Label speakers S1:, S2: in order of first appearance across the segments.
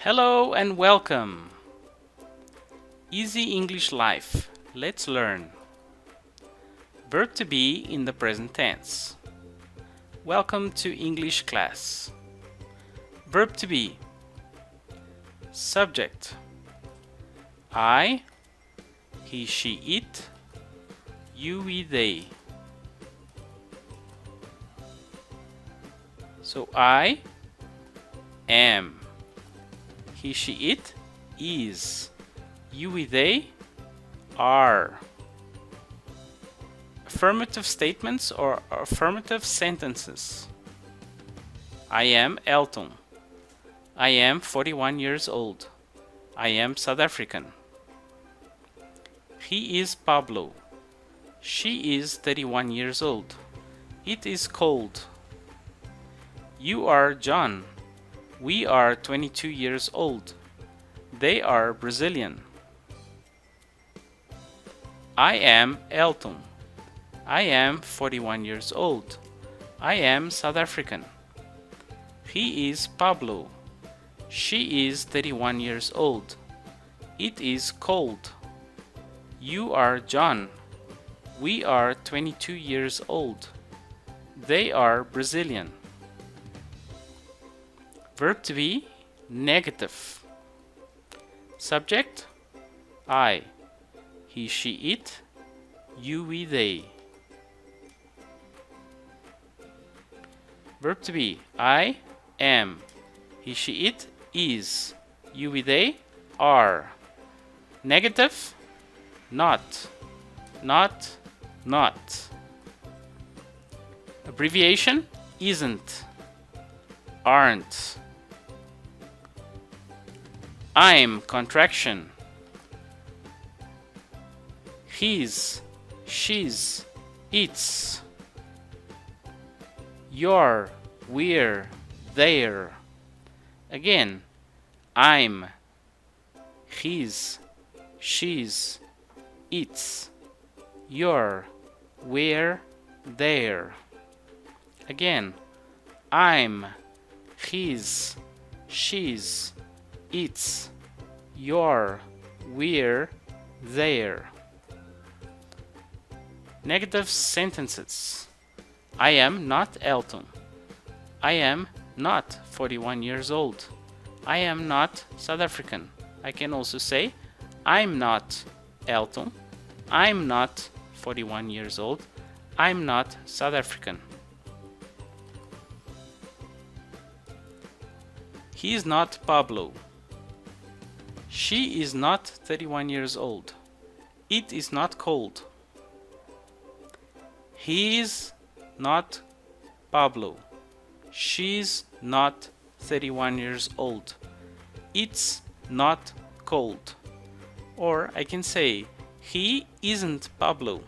S1: Hello and welcome. Easy English Life. Let's learn. Verb to be in the present tense. Welcome to English class. Verb to be. Subject. I, he, she, it, you, we, they. So I am. He, she, it is. You, we, they are. Affirmative statements or affirmative sentences. I am Elton. I am 41 years old. I am South African. He is Pablo. She is 31 years old. It is cold. You are John. We are 22 years old. They are Brazilian. I am Elton. I am 41 years old. I am South African. He is Pablo. She is 31 years old. It is cold. You are John. We are 22 years old. They are Brazilian. Verb to be, negative. Subject, I. He, she, it, you, we, they. Verb to be, I am. He, she, it is. You, we, they are. Negative, not. Not, not. Abbreviation, isn't. Aren't. I'm, contraction. His, she's, its. Your, we're, their. Again, I'm, his, she's, its. Your, we're, their. Again, I'm, his, she's, its, your, we're, their. Negative sentences. I am not Elton. I am not 41 years old. I am not South African. I can also say I'm not Elton. I'm not 41 years old. I'm not South African. He is not Pablo. She is not 31 years old. It is not cold. He is not Pablo. She's not 31 years old. It's not cold. Or I can say, he isn't Pablo.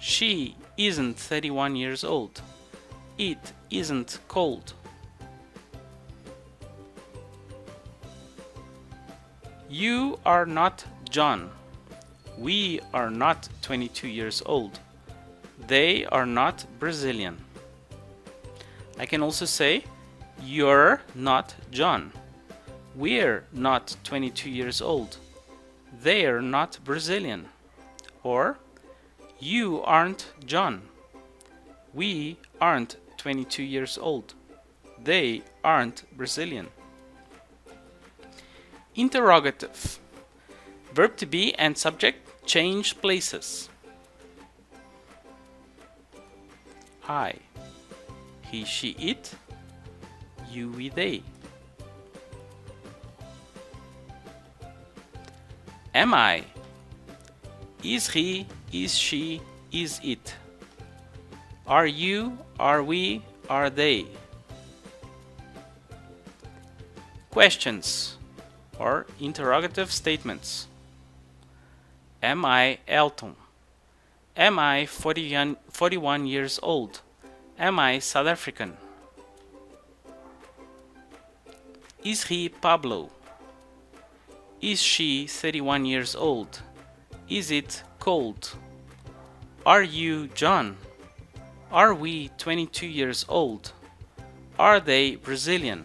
S1: She isn't 31 years old. It isn't cold. You are not John. We are not 22 years old. They are not Brazilian. I can also say, you're not John. We're not 22 years old. They're not Brazilian. Or, you aren't John. We aren't 22 years old. They aren't Brazilian. Interrogative. Verb to be and subject change places. I. He, she, it. You, we, they. Am I? Is he? Is she? Is it? Are you? Are we? Are they? Questions or interrogative statements. Am I Elton? Am I 41 years old? Am I South African? Is he Pablo? Is she 31 years old? Is it cold? Are you John? Are we 22 years old? Are they Brazilian?